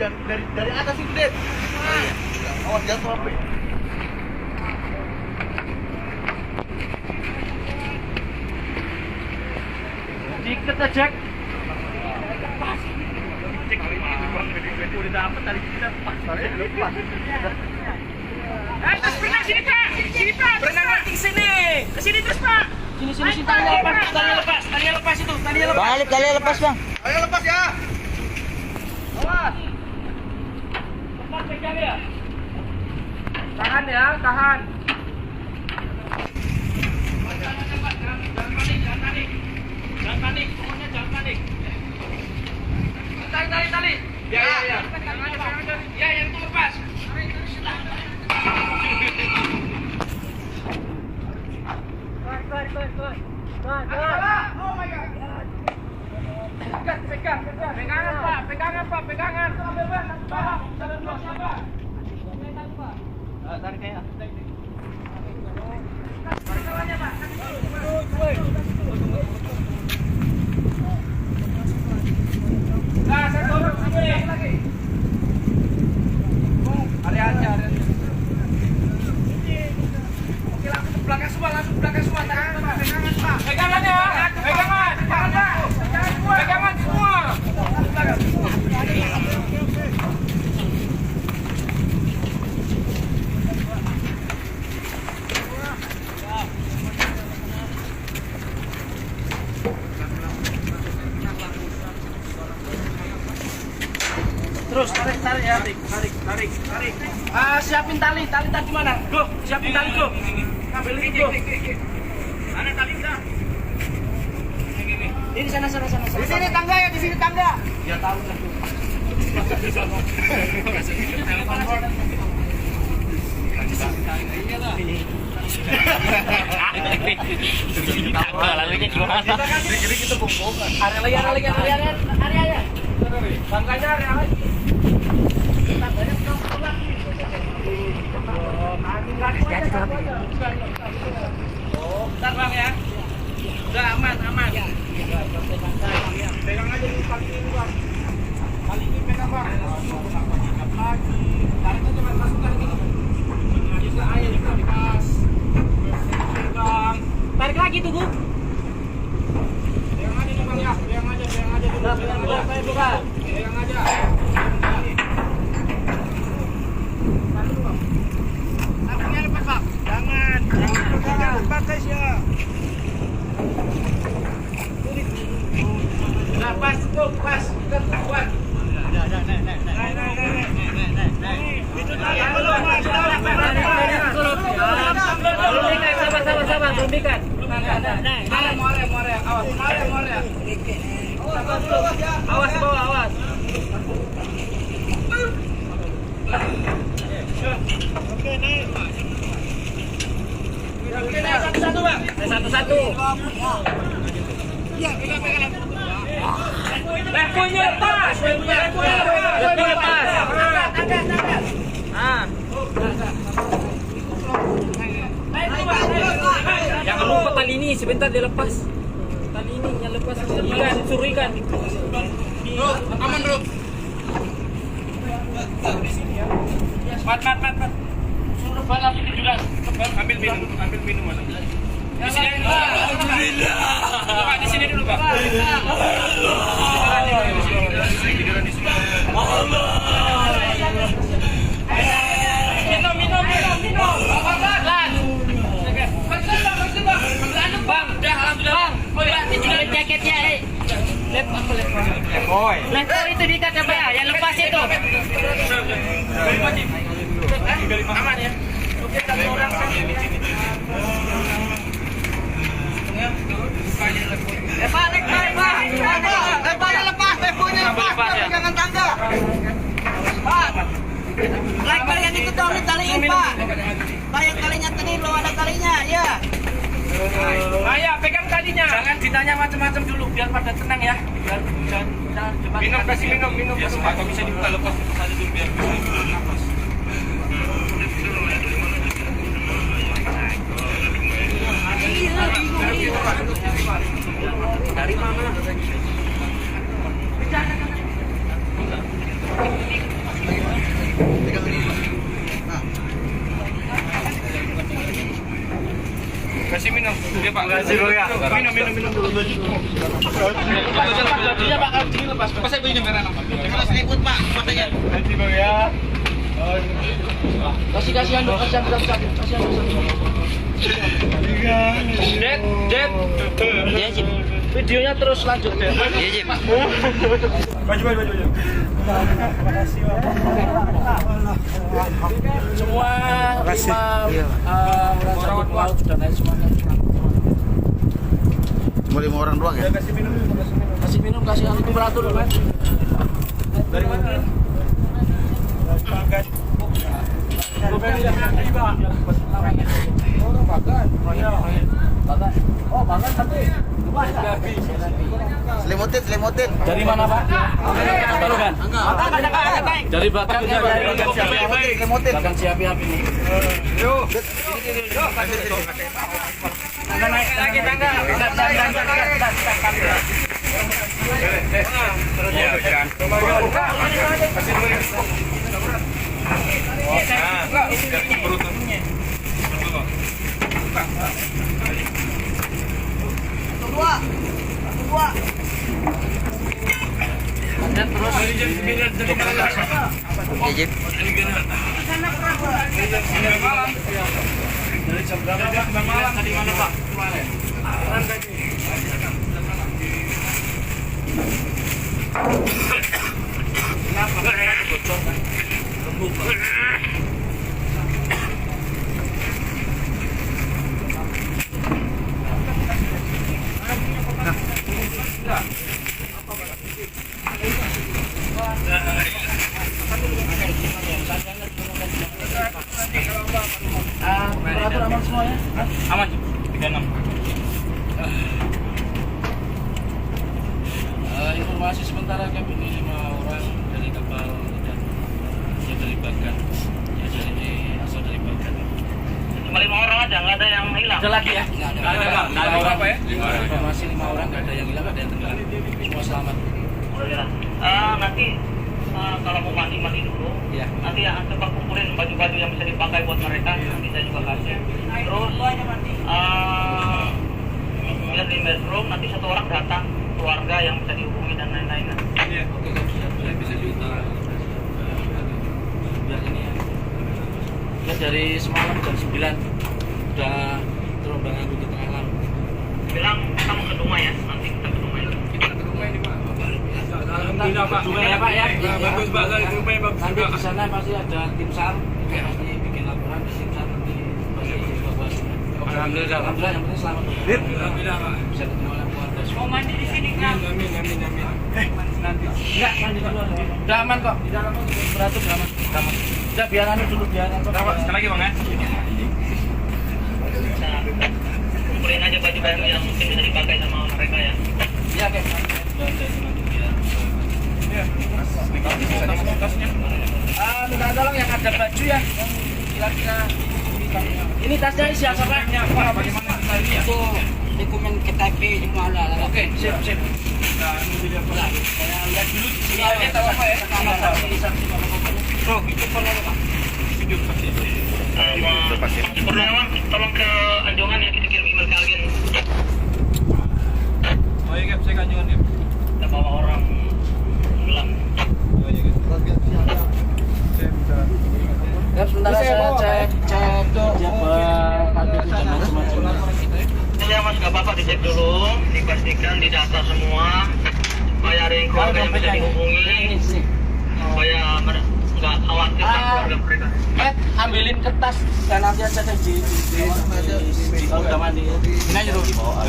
dari atas itu, Den. Awas jatuh sampai. Diikat aja, Jack. Udah dapet tadi kita pas. Lepas. Terus berenang sini, Pak. Sini, Pak. Berenang lagi sini. Ke sini terus, Pak. Sini, talinya lepas. Talinya lepas itu. Talinya lepas. Balik, talinya lepas, Bang. Ayo lepas ya. Awas. Lepas pegang ya. Tahan ya, tahan. Jangan panik. Pokoknya jangan panik. Tali. Ya. Ya, yang itu lepas. Pegangan, Pak. Tarik kayak. Nah, saya dorong sini. Area. Oke, langsung ke belakang semua. Pegangan, Pak. Pegangan ya. Pegangan semua. Terus tarik ya. Tarik. Siapin tali mana? Go, siapin tali go. Ambil itu go. Mana tali kita? Ini sana. Di sini tangga. Ya tahu lah. Lalunya gimana? Jadi kita bongkongan. Area. Bangkanya area lagi. Tangganya pelan lagi. Oh, bentar Bang ya. Udah aman. Pegang aja di kali ini, Bang. Kali ini pegang, Bang. Lagi. Tarik aja, Bang. Masukkan gini. Bisa air dikas. Pegang. Tarik lagi tuh, Bu. Pegang aja nih, Bang ya. Pegang aja dulu. Pegang aja. Tangannya lepas, Bang. Jangan pakai ya. Nah, pas. Kuat. Itu tadi belum, Mas. Sabar, berhentikan. More. Awas bawah. Oke, naik. Satu-satu, Bang. Satu-satu. Iya, pegang. Leponya lepas. Jangan lupa tali ini, sebentar dia lepas. Tali ini yang lepas, suruh ikan. Bro, aman bro. Mat. Suruh balap ini juga. Ambil minum. Di sini dulu. Pak, di sini dulu, Pak. Minum. Bang, udah alhamdulillah. Oh ya, tinggal jaketnya, Lekor itu diikat apa ya? Yang lepas itu. Aman ya. Oke, satu orang Lepas, leponya lepas, jangan tangga. Pak, lekor yang itu dong ditaliin, Pak. Kayak kalinya tadi lo ada kalinya, ya. Ayo, pegang talinya. Jangan ditanya macam-macam dulu, biar pada tenang ya. Biar kasih minum. Ya, atau bisa dibuka lepas tadi dulu biar nafas. Dari mana? kasih minum. Iya Pak. Kasih dulu ya. Minum dulu. Iya Pak, harus dilepas. Pas saya punya merah. Terus ribut Pak, fotonya. Kasih Bang ya. Kasihan dong, kasihan. Jet. Iya, Jim. Videonya terus lanjut deh. Iya, Jim. Baju. Semua orang laut sudah naik semuanya. Cuma 5 orang doang ya? Kasih minum, kasih anu temperatur kan. Dari mana? Selimutin. Dari mana Pak? Taruhan. Dari Bagan ya. Selimutin. Bagan siap-siap ini. Yuk. Tangga naik lagi tangga. Terus ya kan. Dua. Dan terus dari jam 9 jadi Iya, Jim. dari jam berapa Pak? Malam tadi mana Pak? Kemarin. Kenapa? Bocor kan? Lembut Pak. Temperatur aman semua ya? Aman, 36. Informasi sementara kami ini 5 orang dari kapal dan ya dari Bagan. Ya dari asal dari Bagan. Cuma 5 orang aja, nggak ada yang hilang. Ada lagi ya? Nggak ada. Nggak ada apa ya? Informasi 5 orang nggak ada yang hilang, nggak ada yang tenggelam. Semua selamat. Nanti kalau mau mandi dulu. Iya. Nanti ya coba kumpulin baju-baju yang bisa dipakai buat mereka. Nanti saya juga kasih. Terus lihat di bedroom, nanti 1 orang datang keluarga yang bisa dihubungi dan lain-lain. Iya. Oke, saya bisa juga. Biar ini ya. Ya dari semalam jam 9 udah terombang aku di tengah laut. Bilang kamu ke rumah ya, nanti kita ke rumah ya. Kita ke rumah ini Pak. Alhamdulillah Pak. Juga ya Pak ya. Bagus Pak, rumahnya bagus Nanti juga. di sana pasti ada tim SAR. Nanti bikin laporan di tim SAR nanti pasti evakuasi. Alhamdulillah. Alhamdulillah yang penting selamat. Alhamdulillah Pak. Bisa ketemu oleh keluarga. Mau mandi di sini kan? Amin. Nanti. Enggak, mandi dulu. Udah aman kok. Di dalam temperatur udah aman. Aman. Udah biar anu dulu biar anu. Sekali lagi Bang ya. Kumpulin aja baju-baju yang mungkin bisa dipakai sama mereka ya. Iya, Kek. Udah ada nanti biar. Iya. Tasnya. Minta tolong yang ada baju ya. Kira-kira ini tasnya isi apa Pak? Bagaimana kita ini ya? Itu dokumen KTP semua ada. Oke, sip. Nah, ini dia Pak. Saya lihat dulu di sini Iya, tahu apa ya? Oh, itu perlu Pak. Video saksi. Tolong ke Anjongan ya, kita kirim email ke agen. Oh iya, Gap, saya kanjungan Gap. Kita bawa orang pulang. Oh iya, Gap. Saya bisa. Ya, sebentar saya cek KTP dan macam-macam. Ya Mas, nggak apa-apa dicek dulu, dipastikan didata semua, supaya ada yang keluarga yang bisa dihubungi, supaya nggak khawatir sama keluarga mereka. Ambilin kertas dan nanti aja deh di udah mandi. Ini aja dulu. Semua.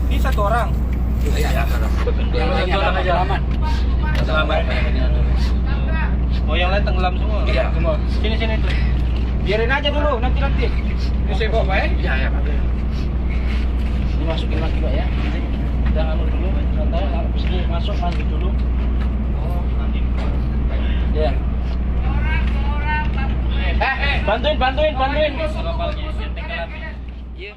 Ini 1 orang. Iya. Yang lain orang aja aman. Selamat. Oh, yang lain tenggelam semua. Iya, semua. Sini tuh. Biarin aja dulu nanti. Ini saya bawa Pak ya? Iya, Pak. Dimasukin lagi Pak ya. Nanti kita anu dulu, santai, habis itu masuk mandi dulu. Oh, nanti. Ya. Bantuin. Kapalnya, tenggelam. Iya.